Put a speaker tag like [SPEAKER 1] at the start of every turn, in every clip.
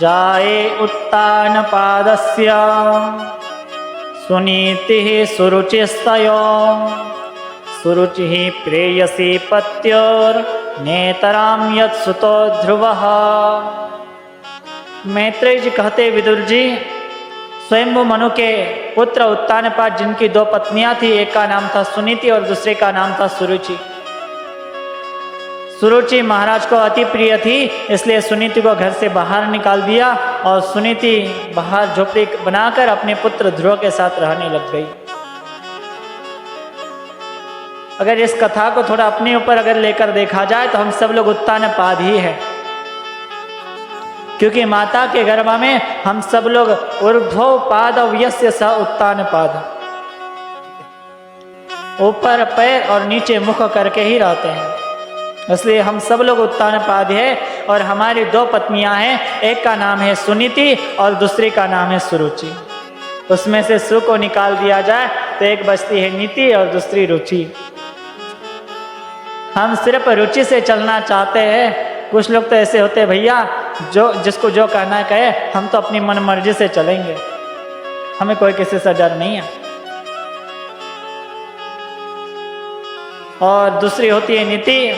[SPEAKER 1] जाये उत्तानपादस्य सुनीतिः सुरुचिस्तयो सुरुचिः प्रेयसी पत्योर्नेतरां यत्सुतो ध्रुवः। मैत्रेय जी कहते विदुर जी, स्वयंभू मनु के पुत्र उत्तानपाद जिनकी दो पत्नियां थी, एक का नाम था सुनीति और दूसरे का नाम था सुरुचि। सुरुचि महाराज को अति प्रिय थी, इसलिए सुनीति को घर से बाहर निकाल दिया और सुनीति बाहर झोपड़ी बनाकर अपने पुत्र ध्रुव के साथ रहने लग गई। अगर इस कथा को थोड़ा अपने ऊपर अगर लेकर देखा जाए तो हम सब लोग उत्तानपाद ही है, क्योंकि माता के गर्भ में हम सब लोग ऊर्ध्व पाद व्यस्य स उत्तानपाद, ऊपर पैर और नीचे मुख करके ही रहते हैं, इसलिए हम सब लोग उत्तानपाद है। और हमारी दो पत्नियां हैं, एक का नाम है सुनीति और दूसरी का नाम है सुरुचि। उसमें से सु को निकाल दिया जाए तो एक बचती है नीति और दूसरी रुचि। हम सिर्फ रुचि से चलना चाहते हैं। कुछ लोग तो ऐसे होते हैं, भैया जो जिसको जो कहना है कहे, हम तो अपनी मन मर्जी से चलेंगे, हमें कोई किसी से डर नहीं है। और दूसरी होती है नीति,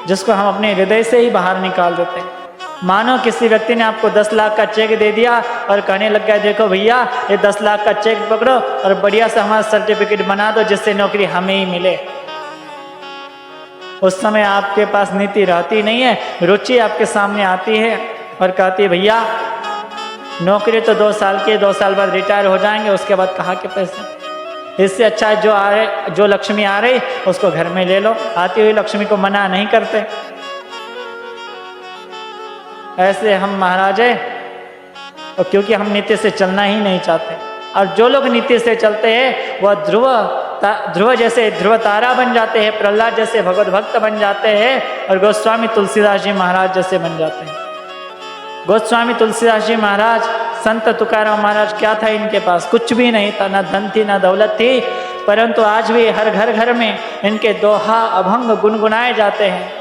[SPEAKER 1] जिसको हम अपने हृदय से ही बाहर निकाल देते हैं। मानो किसी व्यक्ति ने आपको 10 लाख का चेक दे दिया और कहने लग गया, देखो भैया ये 10 लाख का चेक पकड़ो और बढ़िया से हमारा सर्टिफिकेट बना दो जिससे नौकरी हमें ही मिले। उस समय आपके पास नीति रहती नहीं है, रुचि आपके सामने आती है और कहती है भैया नौकरी तो 2 साल की, 2 साल बाद रिटायर हो जाएंगे, उसके बाद कहाँ के पैसे। इससे अच्छा है जो आ रहे, जो लक्ष्मी आ रही उसको घर में ले लो, आती हुई लक्ष्मी को मना नहीं करते। ऐसे हम महाराज है, और क्योंकि हम नीति से चलना ही नहीं चाहते। और जो लोग नीति से चलते हैं वह ध्रुव जैसे ध्रुव तारा बन जाते हैं, प्रहलाद जैसे भगवत भक्त बन जाते हैं और गोस्वामी तुलसीदास जी महाराज जैसे बन जाते हैं। गोस्वामी तुलसीदास जी महाराज, संत तुकाराम महाराज, क्या था इनके पास? कुछ भी नहीं था, ना धन थी ना दौलत थी, परंतु आज भी हर घर में इनके दोहा अभंग गुनगुनाए जाते हैं,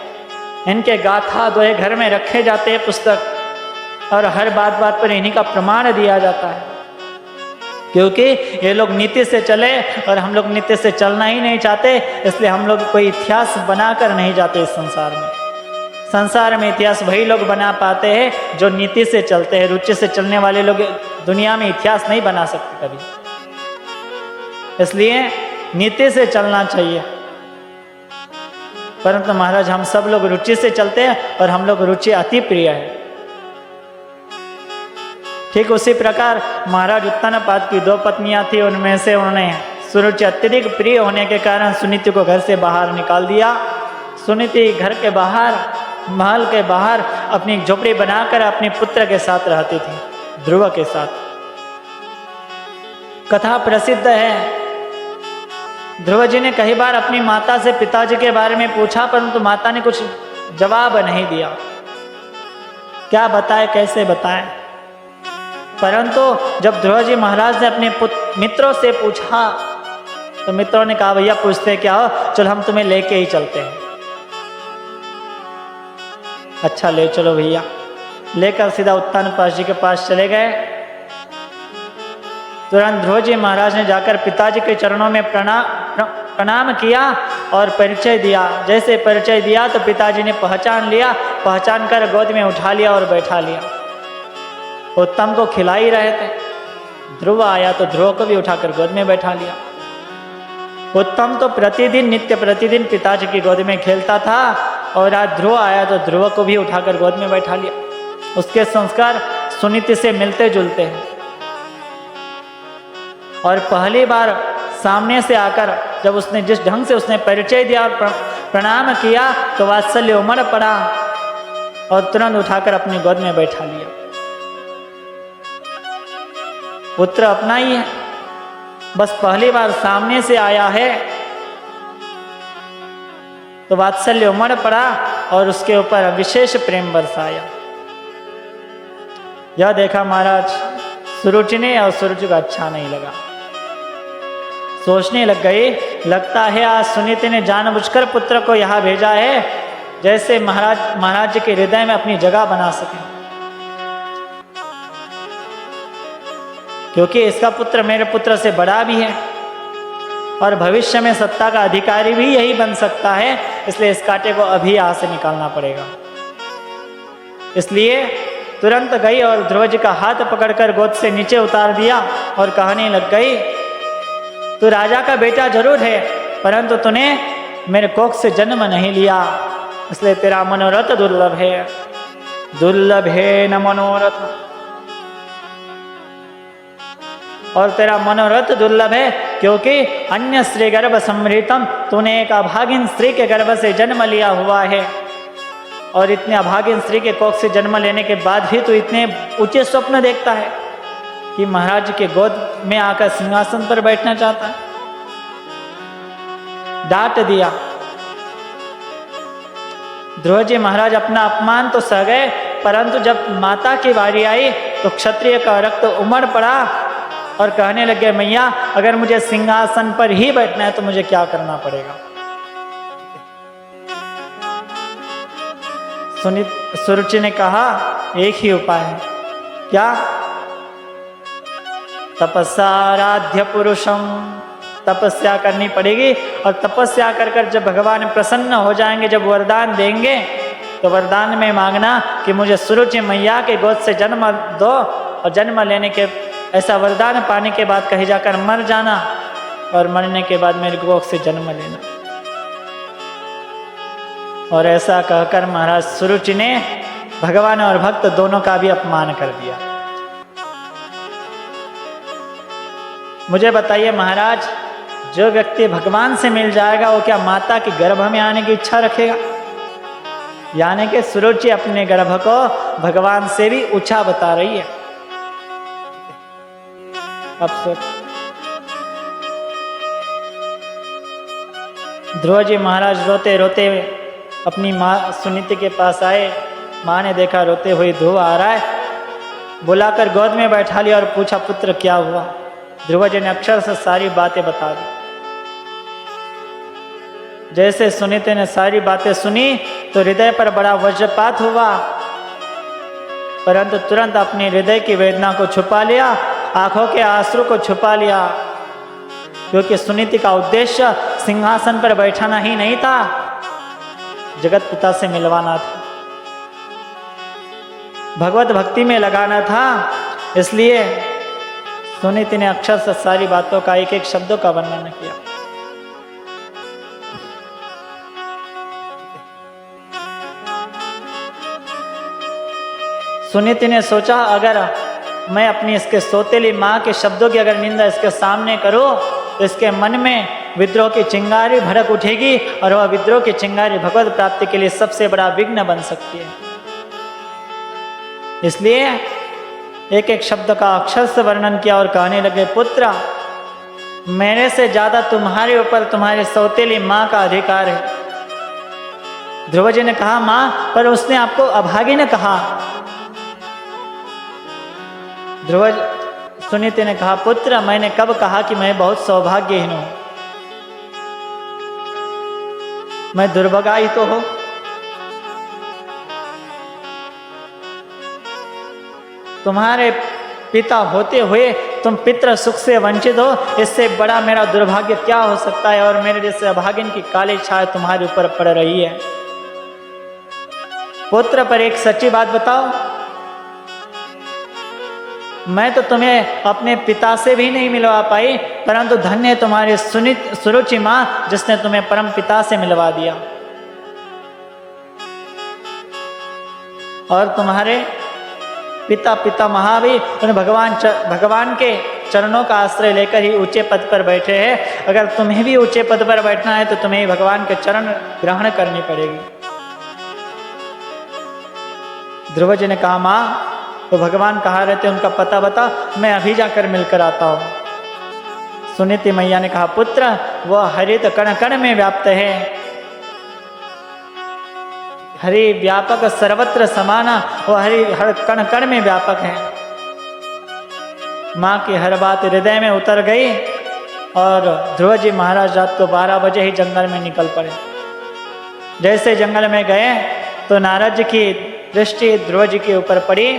[SPEAKER 1] इनके गाथा दोहे घर में रखे जाते हैं पुस्तक, और हर बात पर इन्हीं का प्रमाण दिया जाता है। क्योंकि ये लोग नीति से चले और हम लोग नीति से चलना ही नहीं चाहते, इसलिए हम लोग कोई इतिहास बनाकर नहीं जाते इस संसार में। संसार में इतिहास वही लोग बना पाते हैं जो नीति से चलते हैं। रुचि से चलने वाले लोग दुनिया में इतिहास नहीं बना सकते कभी, इसलिए नीति से चलना चाहिए। परंतु महाराज हम सब लोग रुचि से चलते हैं और हम लोग रुचि अति प्रिय है। ठीक उसी प्रकार महाराज उत्तानपाद की 2 पत्नियां थी, उनमें से उन्होंने सुरुचि अत्यधिक प्रिय होने के कारण सुनीति को घर से बाहर निकाल दिया। सुनीति घर के बाहर, महल के बाहर अपनी झोपड़ी बनाकर अपने पुत्र के साथ रहती थी, ध्रुव के साथ। कथा प्रसिद्ध है, ध्रुव जी ने कई बार अपनी माता से पिताजी के बारे में पूछा, परंतु माता ने कुछ जवाब नहीं दिया। क्या बताए, कैसे बताए। परंतु जब ध्रुव जी महाराज ने अपने मित्रों से पूछा तो मित्रों ने कहा, भैया पूछते क्या हो, चलो हम तुम्हें लेके ही चलते हैं। अच्छा ले चलो भैया, लेकर सीधा उत्तानपाद जी के पास चले गए। तुरंत ध्रुव जी महाराज ने जाकर पिताजी के चरणों में प्रणाम किया और परिचय दिया। जैसे परिचय दिया तो पिताजी ने पहचान लिया, पहचान कर गोद में उठा लिया और बैठा लिया। उत्तम को खिला ही रहे थे, ध्रुव आया तो ध्रुव को भी उठाकर गोद में बैठा लिया। उत्तम तो प्रतिदिन नित्य प्रतिदिन पिताजी की गोद में खेलता था, और आज ध्रुव आया तो ध्रुव को भी उठाकर गोद में बैठा लिया। उसके संस्कार सुनीति से मिलते जुलते हैं। और पहली बार सामने से आकर जब उसने जिस ढंग से उसने परिचय दिया और प्रणाम किया तो वात्सल्य उमड़ पड़ा और तुरंत उठाकर अपनी गोद में बैठा लिया। पुत्र अपना ही है, बस पहली बार सामने से आया है तो वात्सल्य उमड़ पड़ा और उसके ऊपर विशेष प्रेम बरसाया। यह देखा महाराज सुरुचि ने, और सुरुचि को अच्छा नहीं लगा। सोचने लग गई, लगता है आज सुनीति ने जानबूझकर पुत्र को यहाँ भेजा है, जैसे महाराज जी के हृदय में अपनी जगह बना सके। क्योंकि इसका पुत्र मेरे पुत्र से बड़ा भी है और भविष्य में सत्ता का अधिकारी भी यही बन सकता है, इसलिए इस कांटे को अभी यहाँ से निकालना पड़ेगा। इसलिए तुरंत गई और ध्रुव जी का हाथ पकड़कर गोद से नीचे उतार दिया और कहने लग गई, तू राजा का बेटा जरूर है, परंतु तूने मेरे कोख से जन्म नहीं लिया, इसलिए तेरा मनोरथ दुर्लभ है। दुर्लभ है न मनोरथ, और तेरा मनोरथ दुर्लभ है क्योंकि अन्य स्त्री गर्भ समृतम, तूने एक अभागिन स्त्री के गर्भ से जन्म लिया हुआ है, और इतने अभागिन स्त्री के कोख से जन्म लेने के बाद भी तू इतने ऊंचे स्वप्न देखता है कि महाराज के गोद में आकर सिंहासन पर बैठना चाहता है। डांट दिया। ध्रुव जी महाराज अपना अपमान तो सह गए, परंतु जब माता की बारी आई तो क्षत्रिय का रक्त उमड़ पड़ा और कहने लगे, मैया अगर मुझे सिंहासन पर ही बैठना है तो मुझे क्या करना पड़ेगा। सुरुचि ने कहा, एक ही उपाय है। क्या? तपस्याराध्य पुरुषम, तपस्या करनी पड़ेगी, और तपस्या कर कर जब भगवान प्रसन्न हो जाएंगे, जब वरदान देंगे तो वरदान में मांगना कि मुझे सुरुचि मैया के गोद से जन्म दो, और जन्म लेने के ऐसा वरदान पाने के बाद कहीं जाकर मर जाना, और मरने के बाद मेरे गोद से जन्म लेना। और ऐसा कहकर महाराज सुरुचि ने भगवान और भक्त दोनों का भी अपमान कर दिया। मुझे बताइए महाराज, जो व्यक्ति भगवान से मिल जाएगा वो क्या माता के गर्भ में आने की इच्छा रखेगा? यानी कि सुरुचि अपने गर्भ को भगवान से भी ऊंचा बता रही है। अब सोच, ध्रुव जी महाराज रोते रोते अपनी माँ सुनीति के पास आए। माँ ने देखा रोते हुए ध्रुव आ रहा है, बुलाकर गोद में बैठा लिया और पूछा, पुत्र क्या हुआ? ध्रुव जी ने अक्षर से सारी बातें बता दी। जैसे सुनीति ने सारी बातें सुनी तो हृदय पर बड़ा वज्रपात हुआ, परंतु तुरंत अपनी हृदय की वेदना को छुपा लिया, आंखों के आंसू को छुपा लिया, क्योंकि सुनीति का उद्देश्य सिंहासन पर बैठाना ही नहीं था, जगत पिता से मिलवाना था, भगवत भक्ति में लगाना था। इसलिए सुनीति ने अक्षर से सारी बातों का एक एक शब्दों का वर्णन किया। सुनीति ने सोचा, अगर मैं अपनी इसके सौतेली माँ के शब्दों की अगर निंदा इसके सामने करूं तो इसके मन में विद्रोह की चिंगारी भड़क उठेगी, और वह विद्रोह की चिंगारी भगवत प्राप्ति के लिए सबसे बड़ा विघ्न बन सकती है। इसलिए एक एक शब्द का अक्षर से वर्णन किया और कहने लगे, पुत्र मेरे से ज्यादा तुम्हारे ऊपर तुम्हारी सौतेली माँ का अधिकार है। ध्रुव जी ने कहा, माँ पर उसने आपको अभागी ने कहा। ध्रुव सुनीति ने कहा, पुत्र मैंने कब कहा कि मैं बहुत सौभाग्यहीन हूं? मैं दुर्भागा ही तो हूं। तुम्हारे पिता होते हुए तुम पितृ सुख से वंचित हो, इससे बड़ा मेरा दुर्भाग्य क्या हो सकता है? और मेरे जैसे अभागिन की काली छाया तुम्हारे ऊपर पड़ रही है। पुत्र पर एक सच्ची बात बताओ, मैं तो तुम्हें अपने पिता से भी नहीं मिलवा पाई, परंतु धन्य है तुम्हारी सुरुचि माँ जिसने तुम्हें परम पिता से मिलवा दिया। और तुम्हारे पिता महावीर उन भगवान के चरणों का आश्रय लेकर ही ऊंचे पद पर बैठे हैं। अगर तुम्हें भी ऊंचे पद पर बैठना है तो तुम्हें भगवान के चरण ग्रहण करनी पड़ेगी। ध्रुव जी ने कहा, माँ तो भगवान कहाँ रहते उनका पता बता, मैं अभी जाकर मिलकर आता हूँ। सुनीति मैया ने कहा, पुत्र वह हरित कण कण में व्याप्त है, हरि व्यापक सर्वत्र समाना, वह हर कण कण में व्यापक है। माँ की हर बात हृदय में उतर गई और ध्रुव जी महाराज रात को 12 बजे ही जंगल में निकल पड़े। जैसे जंगल में गए तो नारद जी की दृष्टि ध्रुव जी के ऊपर पड़ी।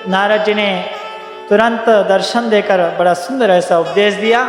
[SPEAKER 1] नारद जी ने तुरंत दर्शन देकर बड़ा सुंदर ऐसा उपदेश दिया।